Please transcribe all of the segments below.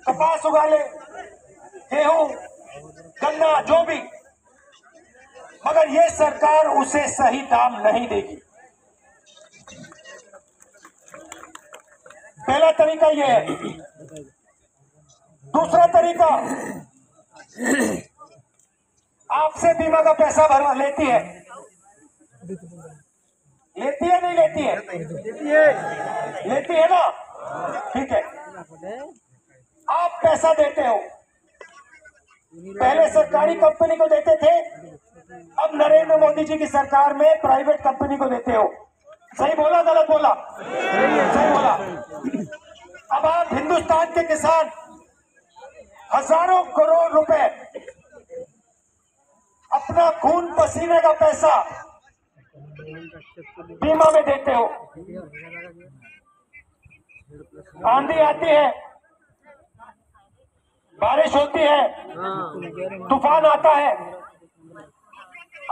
कपास उगा ले, गेहूं, गन्ना, जो भी, मगर ये सरकार उसे सही दाम नहीं देगी। पहला तरीका ये है। दूसरा तरीका, आपसे बीमा का पैसा भरवा लेती है, लेती है नहीं लेती है? लेती है ना, ठीक है। आप पैसा देते हो, पहले सरकारी कंपनी को देते थे, अब नरेंद्र मोदी जी की सरकार में प्राइवेट कंपनी को देते हो। सही बोला गलत बोला? सही बोला। अब आप हिंदुस्तान के किसान हजारों करोड़ रुपए अपना खून पसीने का पैसा बीमा में देते हो। आंधी आती है, बारिश होती है, तूफान आता है,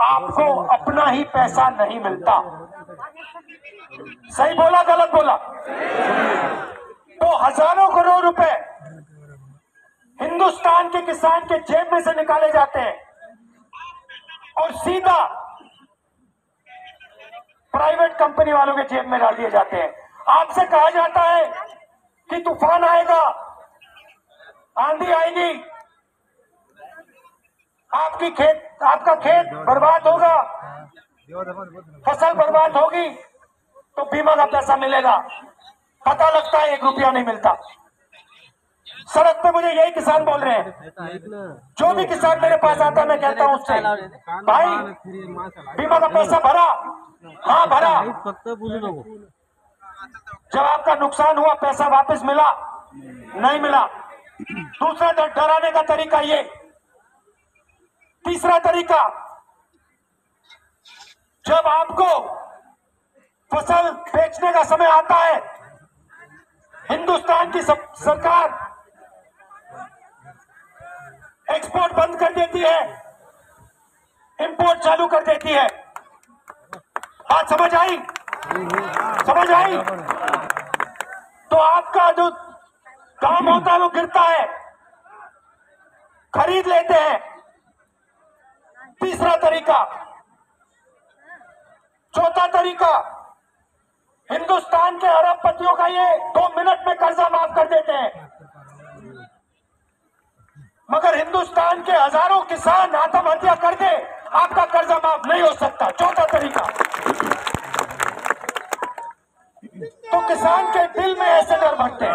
आपको अपना ही पैसा नहीं मिलता। सही बोला गलत बोला? तो हजारों करोड़ रुपए हिंदुस्तान के किसान के जेब में से निकाले जाते हैं और सीधा प्राइवेट कंपनी वालों के जेब में डाल दिए जाते हैं। आपसे कहा जाता है कि तूफान आएगा, आंधी आएगी, आपका खेत बर्बाद होगा, फसल बर्बाद होगी, तो बीमा का पैसा मिलेगा। पता लगता है 1 रुपया नहीं मिलता। सड़क पे मुझे यही किसान बोल रहे हैं, जो भी किसान मेरे पास आता है मैं कहता हूं उससे, भाई बीमा का पैसा भरा? हाँ भरा। जब आपका नुकसान हुआ पैसा वापस मिला? नहीं मिला। दूसरा डराने का तरीका ये। तीसरा तरीका, जब आपको फसल बेचने का समय आता है, हिंदुस्तान की सरकार एक्सपोर्ट बंद कर देती है, इंपोर्ट चालू कर देती है। बात समझ आई? समझ आई? तो आपका जो काम होता है वो गिरता है, खरीद लेते हैं। तीसरा तरीका। चौथा तरीका, हिंदुस्तान के अरबपतियों का ये 2 मिनट में कर्जा माफ कर देते हैं, मगर हिंदुस्तान के हजारों किसान आत्महत्या कर दे, आपका कर्जा माफ नहीं हो सकता। चौथा तरीका। तो किसान के दिल में ऐसे डर भरते हैं।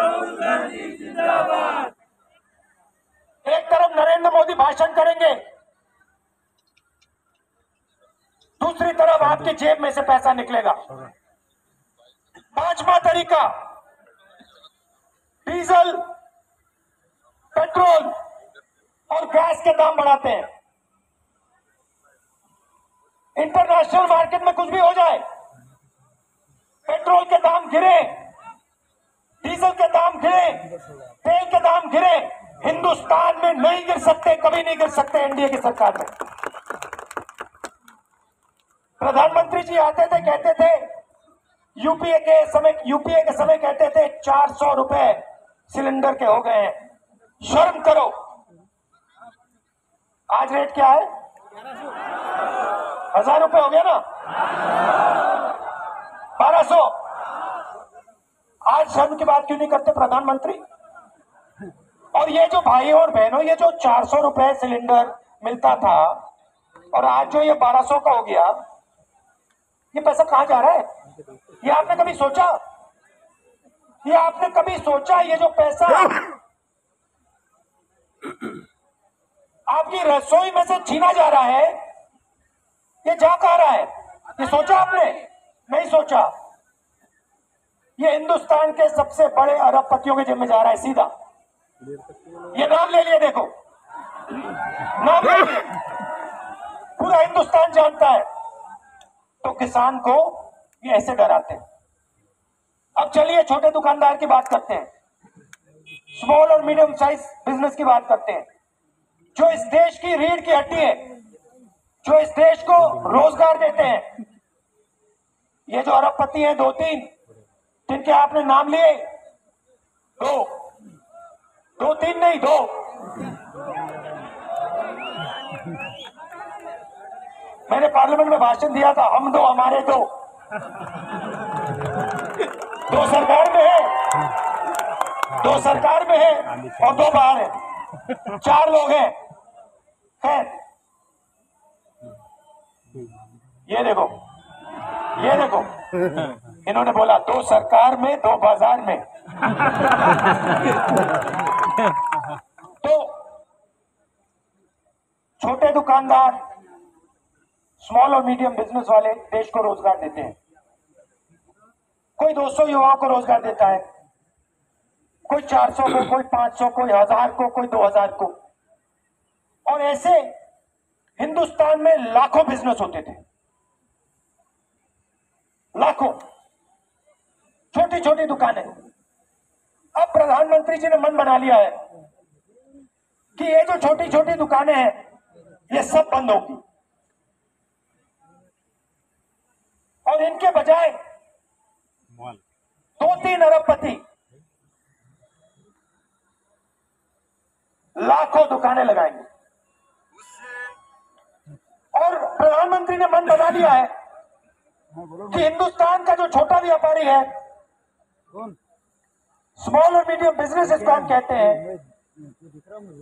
एक तरफ नरेंद्र मोदी भाषण करेंगे, दूसरी तरफ आपकी जेब में से पैसा निकलेगा। पांचवा तरीका, डीजल, पेट्रोल और गैस के दाम बढ़ाते हैं। इंटरनेशनल मार्केट में कुछ भी हो जाए, पेट्रोल के दाम गिरे, डीजल के दाम गिरे, तेल के दाम गिरे, हिंदुस्तान में नहीं गिर सकते, कभी नहीं गिर सकते एनडीए की सरकार में। प्रधानमंत्री जी आते थे, कहते थे यूपीए के समय कहते थे 400 रुपए सिलेंडर के हो गए हैं, शर्म करो। आज रेट क्या है? 1000 रुपए हो गया ना, 1200। आज शर्म की बात क्यों नहीं करते प्रधानमंत्री? और ये जो भाइयों और बहनों, ये जो 400 रुपए सिलेंडर मिलता था और आज जो ये 1200 का हो गया, ये पैसा कहां जा रहा है? ये आपने कभी सोचा? ये आपने कभी सोचा ये जो पैसा आपकी रसोई में से छीना जा रहा है, ये जा कहां रहा है? ये सोचा आपने? नहीं सोचा। ये हिंदुस्तान के सबसे बड़े अरबपतियों के जेब में जा रहा है सीधा। ये नाम ले लिए, देखो नाम ले लिए, पूरा हिंदुस्तान जानता है। तो किसान को ये ऐसे डराते हैं। अब चलिए छोटे दुकानदार की बात करते हैं, स्मॉल और मीडियम साइज बिजनेस की बात करते हैं, जो इस देश की रीढ़ की हड्डी है, जो इस देश को रोजगार देते हैं। ये जो अरबपति हैं 2-3 जिनके आपने नाम लिए, 2 दो तीन नहीं, दो। मैंने पार्लियामेंट में भाषण दिया था, हम दो हमारे दो। दो सरकार में है, दो सरकार में है और दो बाहर है, चार लोग हैं। ये देखो, ये देखो, इन्होंने बोला दो सरकार में दो बाजार में। तो छोटे दुकानदार, स्मॉल और मीडियम बिजनेस वाले देश को रोजगार देते हैं। कोई 200 युवाओं को रोजगार देता है, कोई 400 को, कोई 500 को, 1000 को, कोई 2000 को। और ऐसे हिंदुस्तान में लाखों बिजनेस होते थे, लाखों छोटी छोटी दुकानें। अब प्रधानमंत्री जी ने मन बना लिया है कि ये जो छोटी छोटी दुकानें हैं ये सब बंद होगी और इनके बजाय 2-3 अरबपति लाखों दुकानें लगाएंगे। और प्रधानमंत्री ने मन बना लिया है कि हिंदुस्तान का जो छोटा व्यापारी है, स्मॉल और मीडियम बिजनेस इसको हम कहते हैं,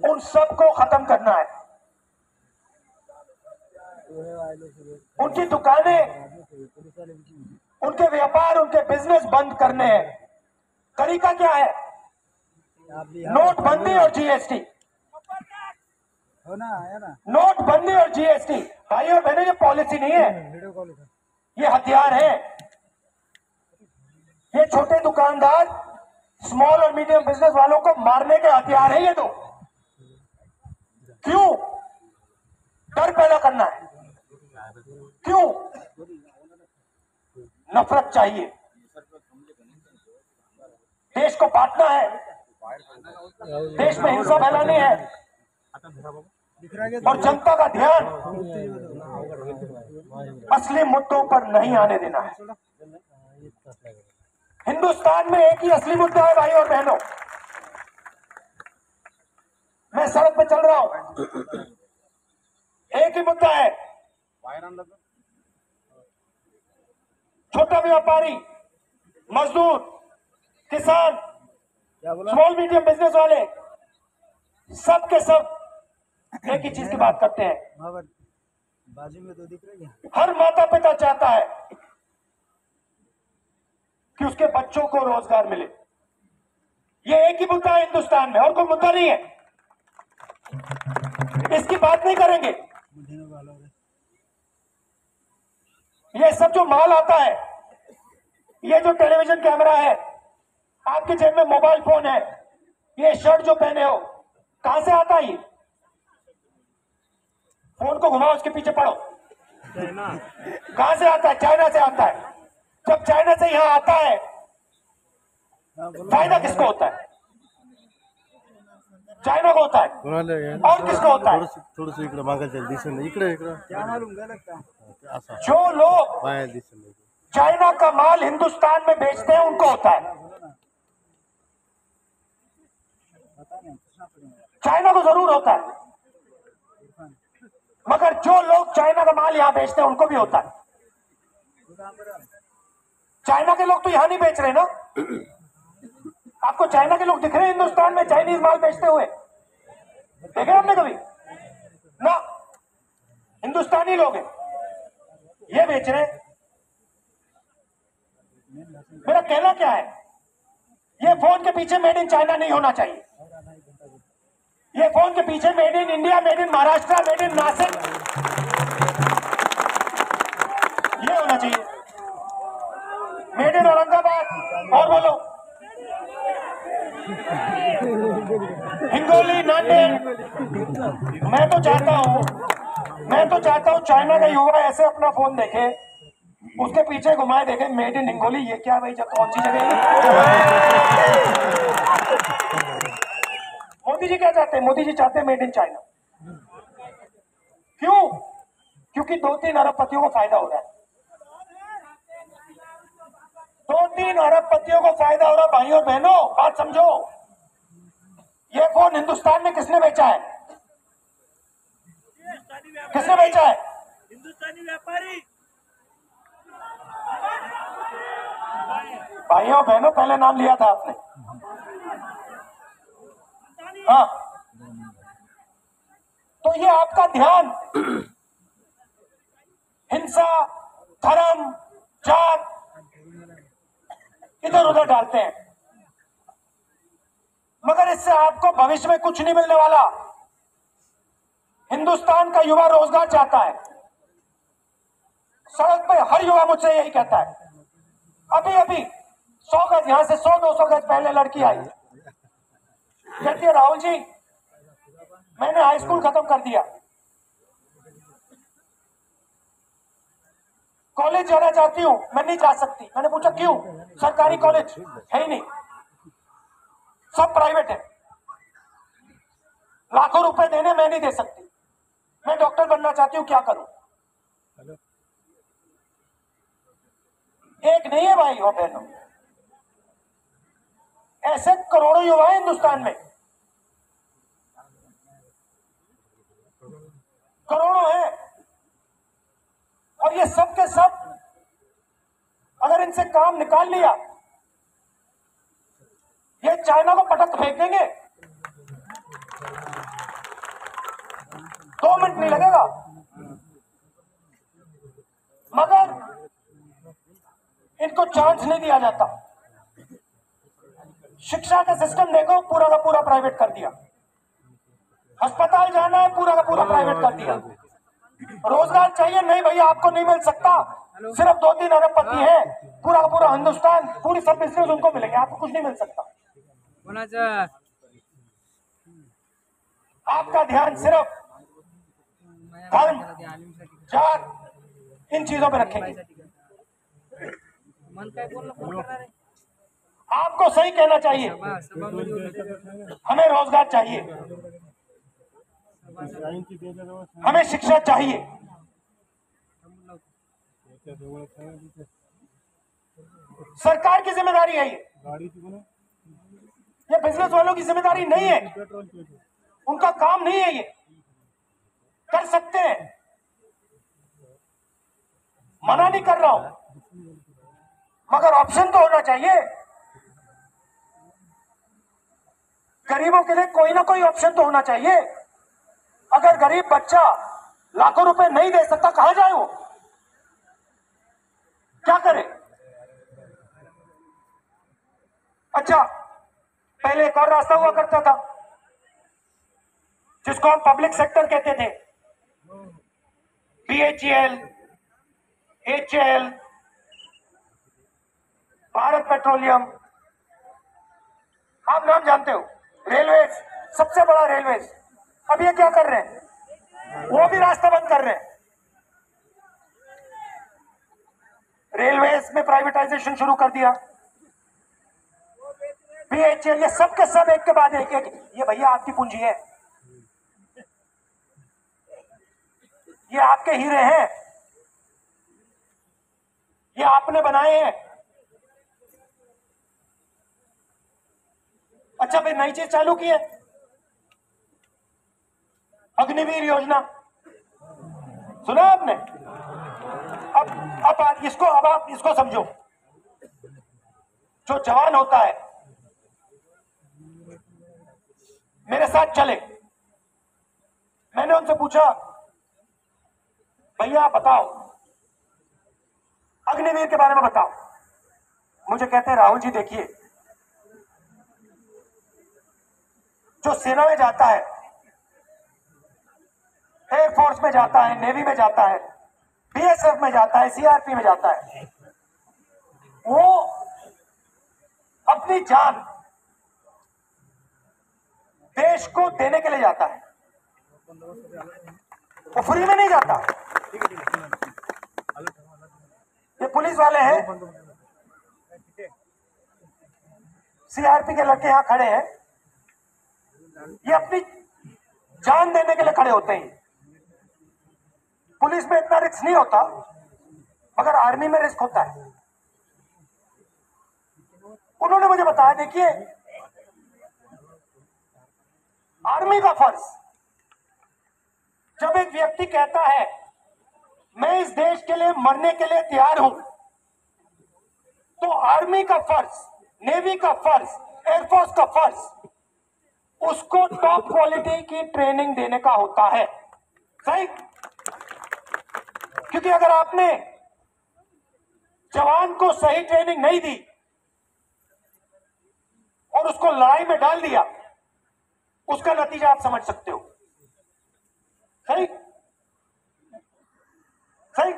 उन सबको खत्म करना है। उनकी दुकानें, उनके व्यापार, उनके बिजनेस बंद करने हैं। तरीका क्या है? नोटबंदी और जीएसटी। नोटबंदी और जीएसटी, भाइयों और बहनों, ये पॉलिसी नहीं है, ये हथियार है। ये छोटे दुकानदार, स्मॉल और मीडियम बिजनेस वालों को मारने के हथियार है ये तो। क्यों? डर पैदा करना है। क्यों? नफरत चाहिए, देश को बांटना है, देश में हिंसा फैलानी है और जनता का ध्यान असली मुद्दों पर नहीं आने देना है। हिंदुस्तान में एक ही असली मुद्दा है भाई और बहनों। मैं सड़क पे चल रहा हूं, एक ही मुद्दा है, छोटा व्यापारी, मजदूर, किसान, स्मॉल मीडियम बिजनेस वाले, सब के सब एक ही चीज की बात करते हैं। बाजू में तो दिख रही है। हर माता पिता चाहता है कि उसके बच्चों को रोजगार मिले। ये एक ही मुद्दा है हिंदुस्तान में, और कोई मुद्दा नहीं है। इसकी बात नहीं करेंगे। ये सब जो माल आता है, ये जो टेलीविजन कैमरा है, आपके जेब में मोबाइल फोन है, ये शर्ट जो पहने हो, कहां से आता है ये? फोन को घुमाओ, उसके पीछे पड़ो, कहां से आता है? चाइना से आता है। जब चाइना से यहां आता है, फायदा किसको होता है? चाइना को होता है। और किसको होता है? थोडस इकडे मागायचं दिसेल, इकडे जो लोग चाइना का माल हिंदुस्तान में बेचते हैं उनको होता है। चाइना को जरूर होता है, मगर जो लोग चाइना का माल यहां बेचते हैं उनको भी होता है। चाइना के लोग तो यहां नहीं बेच रहे ना। आपको चाइना के लोग दिख रहे हैं हिंदुस्तान में चाइनीज माल बेचते हुए? देखे आपने कभी? ना, हिंदुस्तानी लोग हैं, ये बेच रहे हैं। मेरा कहना क्या है, ये फोन के पीछे मेड इन चाइना नहीं होना चाहिए। ये फोन के पीछे made in India, made in Maharashtra, made in Nashik, ये होना चाहिए। मेड इन औरंगाबाद, और बोलो हिंगोली, नांदेड़। मैं तो चाहता हूं चाइना का युवा ऐसे अपना फोन देखे, उसके पीछे घुमाए, देखे मेड इन हिंगोली। ये क्या भाई, जब कौन सी जगह है? मोदी जी क्या चाहते हैं? मोदी जी चाहते हैं मेड इन चाइना। क्यों? क्योंकि 2-3 अरबपतियों को फायदा हो रहा है। 2-3 अरबपतियों को फायदा हो रहा है। भाइयों और बहनों, बात समझो। ये आईफोन हिंदुस्तान में किसने बेचा है? किसने बेचा है? हिंदुस्तानी व्यापारी। भाइयों बहनों, पहले नाम लिया था आपने। हाँ, तो ये आपका ध्यान हिंसा, धर्म, जात इधर उधर डालते हैं, मगर इससे आपको भविष्य में कुछ नहीं मिलने वाला। हिंदुस्तान का युवा रोजगार चाहता है। सड़क पे हर युवा मुझसे यही कहता है। अभी अभी 100 गज, यहां से 100-200 गज पहले लड़की आई, कहती है राहुल जी मैंने हाई स्कूल खत्म कर दिया, कॉलेज जाना चाहती हूं, मैं नहीं जा सकती। मैंने पूछा क्यों? सरकारी कॉलेज है ही नहीं, सब प्राइवेट है, लाखों रुपए देने मैं नहीं दे सकती, मैं डॉक्टर बनना चाहती हूं, क्या करूं? एक नहीं है भाई हो बहनों, ऐसे करोड़ों युवा हैं हिंदुस्तान में, करोड़ों हैं। और ये सब के सब अगर इनसे काम निकाल लिया, ये चाइना को पटक फेंक देंगे, 2 मिनट नहीं लगेगा। मगर इनको चांस नहीं दिया जाता। शिक्षा का सिस्टम देखो, पूरा का पूरा प्राइवेट कर दिया। अस्पताल जाना है, पूरा का पूरा प्राइवेट कर दिया। रोजगार चाहिए, नहीं भैया आपको नहीं मिल सकता, सिर्फ 2-3 अरबपति है, पूरा का पूरा हिंदुस्तान, पूरी सब बिजनेस उनको मिलेंगे, आपको कुछ नहीं मिल सकता। आपका ध्यान सिर्फ धर्म, जात, इन चीजों पे रखेंगे। आपको सही कहना चाहिए, हमें रोजगार चाहिए, हमें शिक्षा चाहिए। सरकार की जिम्मेदारी है ये बिजनेस वालों की जिम्मेदारी नहीं है, उनका काम नहीं है। ये कर सकते हैं, मना नहीं कर रहा हूं, मगर ऑप्शन तो होना चाहिए। गरीबों के लिए कोई ना कोई ऑप्शन तो होना चाहिए। अगर गरीब बच्चा लाखों रुपए नहीं दे सकता, कहां जाए वो, क्या करे? अच्छा, पहले एक और रास्ता हुआ करता था जिसको हम पब्लिक सेक्टर कहते थे, BHEL, HAL, भारत पेट्रोलियम, आप नाम जानते हो, रेलवेज, सबसे बड़ा रेलवेज। अब ये क्या कर रहे हैं? वो भी रास्ता बंद कर रहे हैं। रेलवेज में प्राइवेटाइजेशन शुरू कर दिया, BHEL, ये सब के सब एक के बाद एक, ये भैया आपकी पूंजी है, ये आपके हीरे हैं, ये आपने बनाए हैं। अच्छा, फिर नई चीज चालू की है, अग्निवीर योजना, सुना आपने? अब आप इसको समझो। जो जवान होता है, मेरे साथ चले, मैंने उनसे पूछा भैया बताओ अग्निवीर के बारे में बताओ। मुझे कहते हैं राहुल जी देखिए, जो सेना में जाता है, एयरफोर्स में जाता है, नेवी में जाता है, BSF में जाता है, CRP में जाता है, वो अपनी जान देश को देने के लिए जाता है, वो फ्री में नहीं जाता। ये पुलिस वाले हैं, CRP के लड़के यहां खड़े हैं, ये अपनी जान देने के लिए खड़े होते हैं। पुलिस में इतना रिस्क नहीं होता, मगर आर्मी में रिस्क होता है। उन्होंने मुझे बताया देखिए, आर्मी का फर्ज, जब एक व्यक्ति कहता है मैं इस देश के लिए मरने के लिए तैयार हूं, तो आर्मी का फर्ज, नेवी का फर्ज, एयरफोर्स का फर्ज उसको टॉप क्वालिटी की ट्रेनिंग देने का होता है। सही? क्योंकि अगर आपने जवान को सही ट्रेनिंग नहीं दी और उसको लड़ाई में डाल दिया, उसका नतीजा आप समझ सकते हो। सही? सही?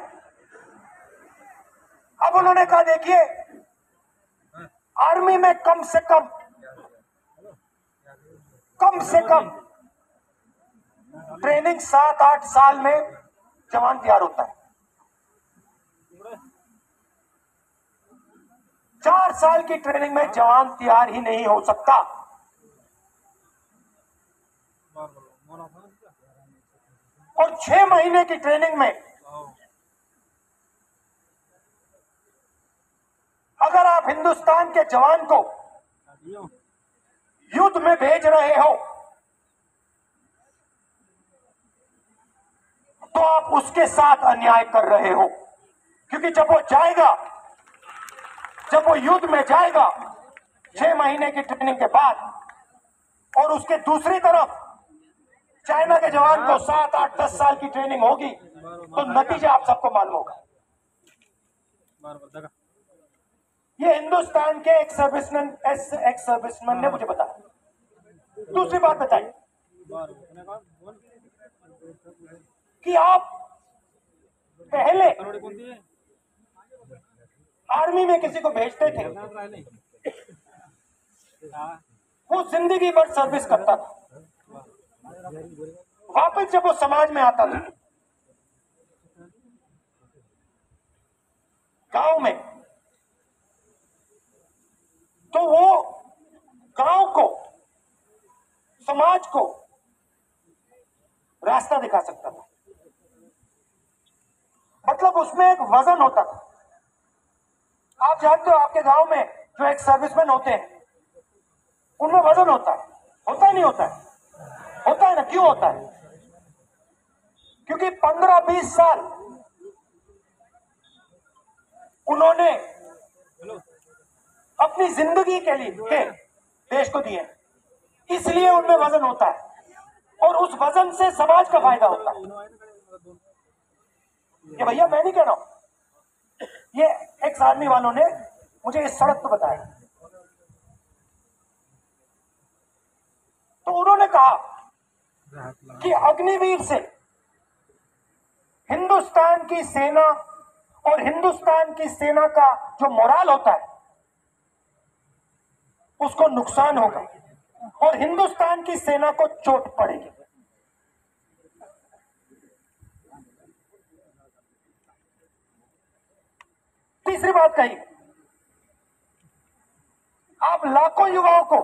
अब उन्होंने कहा देखिए, आर्मी में कम से कम ट्रेनिंग 7-8 साल में जवान तैयार होता है। 4 साल की ट्रेनिंग में जवान तैयार ही नहीं हो सकता। और 6 महीने की ट्रेनिंग में अगर आप हिंदुस्तान के जवान को युद्ध में भेज रहे हो, तो आप उसके साथ अन्याय कर रहे हो। क्योंकि जब वो युद्ध में जाएगा 6 महीने की ट्रेनिंग के बाद, और उसके दूसरी तरफ चाइना के जवान को 7, 8, 10 साल की ट्रेनिंग होगी, तो नतीजा आप सबको मालूम होगा। ये हिंदुस्तान के एक सर्विसमैन ने मुझे बताया। दूसरी बात बताई कि आप पहले आर्मी में किसी को भेजते थे, वो जिंदगी भर सर्विस करता था, वापस जब वो समाज में आता था, गांव में, तो वो गांव को, समाज को रास्ता दिखा सकता था। मतलब उसमें एक वजन होता था। आप जानते हो आपके गांव में जो एक सर्विसमैन होते हैं, उनमें वजन होता है। होता है नहीं होता है? होता है ना? क्यों होता है? क्योंकि 15-20 साल उन्होंने अपनी जिंदगी के लिए देश को दिए, इसलिए उनमें वजन होता है, और उस वजन से समाज का फायदा होता है। ये भैया मैं नहीं कह रहा हूं, ये एक्स आर्मी वालों ने मुझे इस सड़क पर बताया। तो उन्होंने कहा कि अग्निवीर से हिंदुस्तान की सेना और हिंदुस्तान की सेना का जो मोराल होता है उसको नुकसान होगा, और हिंदुस्तान की सेना को चोट पड़ेगी। तीसरी बात कही, आप लाखों युवाओं को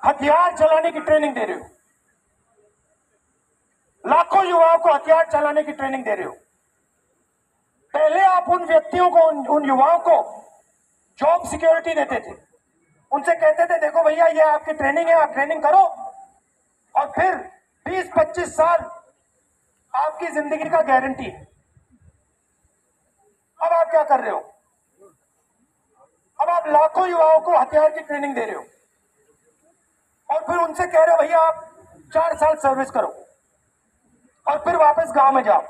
हथियार चलाने की ट्रेनिंग दे रहे हो, लाखों युवाओं को हथियार चलाने की ट्रेनिंग दे रहे हो। पहले आप उन व्यक्तियों को, उन युवाओं को जॉब सिक्योरिटी देते थे, उनसे कहते थे देखो भैया ये आपकी ट्रेनिंग है, आप ट्रेनिंग करो, और फिर 20-25 साल आपकी जिंदगी का गारंटी है। अब आप क्या कर रहे हो? अब आप लाखों युवाओं को हथियार की ट्रेनिंग दे रहे हो, और फिर उनसे कह रहे हो भैया आप 4 साल सर्विस करो और फिर वापस गांव में जाओ।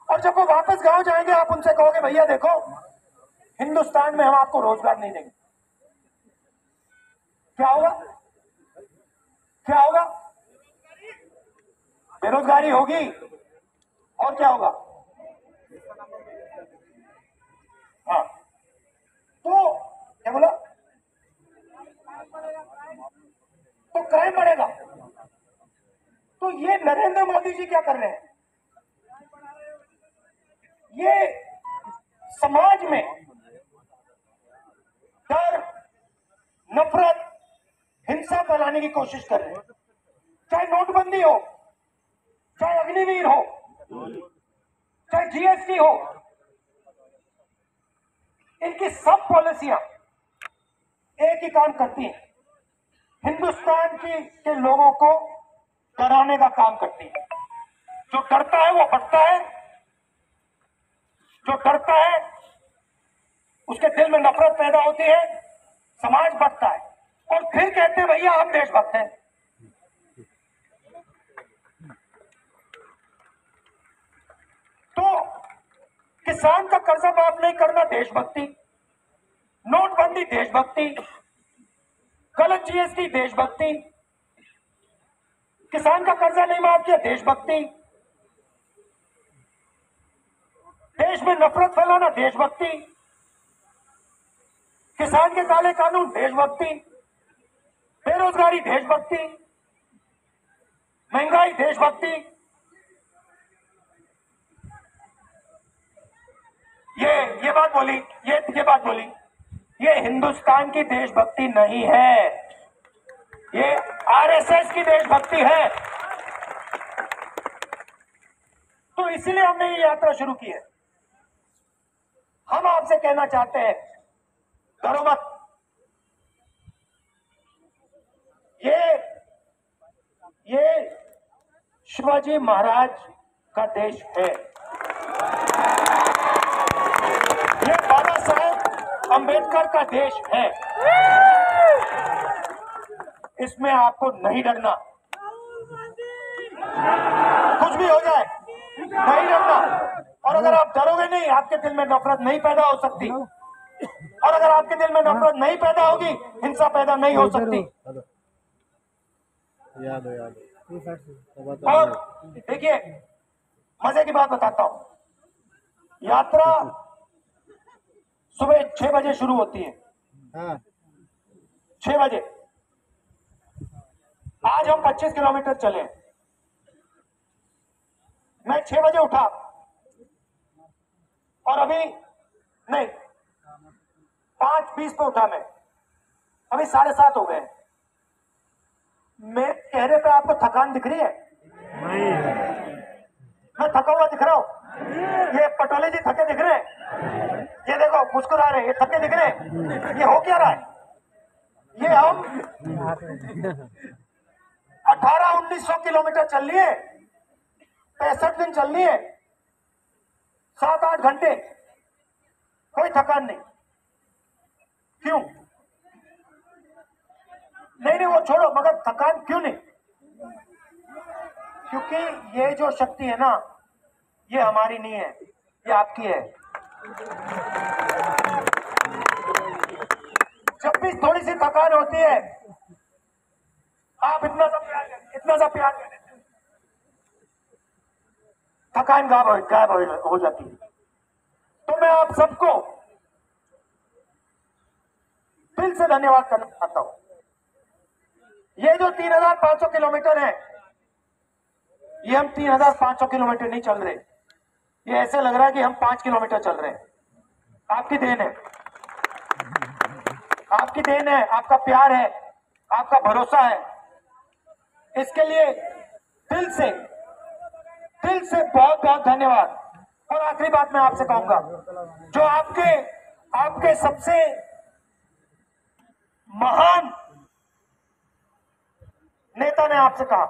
और जब वो वापस गांव जाएंगे आप उनसे कहोगे भैया देखो हिंदुस्तान में हम आपको रोजगार नहीं देंगे। क्या होगा? क्या होगा? बेरोजगारी होगी, और क्या होगा? हाँ, तो क्या बोला? तो क्राइम बढ़ेगा। तो ये नरेंद्र मोदी जी क्या कर रहे हैं? ये समाज में डर, नफरत, हिंसा फैलाने की कोशिश कर रहे हैं। चाहे नोटबंदी हो, चाहे अग्निवीर हो, चाहे जीएसटी हो, इनकी सब पॉलिसियां एक ही काम करती है, हिंदुस्तान के लोगों को डराने का काम करती है। जो डरता है वो बढ़ता है, जो डरता है उसके दिल में नफरत पैदा होती है, समाज बढ़ता है और फिर कहते हैं भैया हम देशभक्त हैं। तो किसान का कर्जा माफ नहीं करना देशभक्ति, नोटबंदी देशभक्ति, गलत जीएसटी देशभक्ति, किसान का कर्जा नहीं माफ किया देशभक्ति, देश में नफरत फैलाना देशभक्ति, किसान के काले कानून देशभक्ति, बेरोजगारी देशभक्ति, महंगाई देशभक्ति। ये बात बोली, ये बात बोली, ये हिंदुस्तान की देशभक्ति नहीं है, ये आरएसएस की देशभक्ति है। तो इसीलिए हमने ये यात्रा शुरू की है। हम आपसे कहना चाहते हैं, डरो मत। ये शिवाजी महाराज का देश है, ये बाबा साहेब अंबेडकर का देश है। इसमें आपको नहीं डरना, कुछ भी हो जाए नहीं डरना। और अगर आप डरोगे नहीं, आपके दिल में नफरत नहीं पैदा हो सकती, और अगर आपके दिल में नफरत नहीं पैदा होगी, हिंसा पैदा नहीं हो सकती। याद है। और देखिए, मजे की बात बताता हूं, यात्रा सुबह 6 बजे शुरू होती है। हाँ 6 बजे। आज हम 25 किलोमीटर चले। मैं 6 बजे उठा और अभी नहीं 5:20 पे उठा मैं, अभी 7:30 हो गए। मेरे चेहरे पे आपको थकान दिख रही है? मैं थका हुआ दिख रहा हूं? ये पटोले जी थके दिख रहे हैं? ये देखो मुस्कुरा रहे हैं, ये थके दिख रहे हैं? ये हो क्या रहा है? ये हम 1800-1900 किलोमीटर चल लिए, 65 दिन चल लिए, 7-8 घंटे, कोई थकान नहीं। क्यों? नहीं वो छोड़ो, मगर थकान क्यों नहीं? क्योंकि ये जो शक्ति है ना, ये हमारी नहीं है, ये आपकी है। जब भी थोड़ी सी थकान होती है, आप इतना सा प्यार कर देते हैं, थकान गायब हो जाती है। तो मैं आप सबको दिल से धन्यवाद करना चाहता हूं। ये जो 3500 किलोमीटर है, ये हम 3500 किलोमीटर नहीं चल रहे, ये ऐसे लग रहा है कि हम 5 किलोमीटर चल रहे हैं। आपकी देन है, आपकी देन है, आपका प्यार है, आपका भरोसा है। इसके लिए दिल से बहुत बहुत धन्यवाद। और आखिरी बात मैं आपसे कहूंगा, जो आपके सबसे महान नेता ने आपसे कहा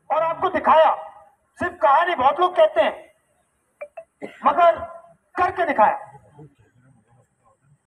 और आपको दिखाया, सिर्फ कहा नहीं, बहुत लोग कहते हैं, मगर करके दिखाया।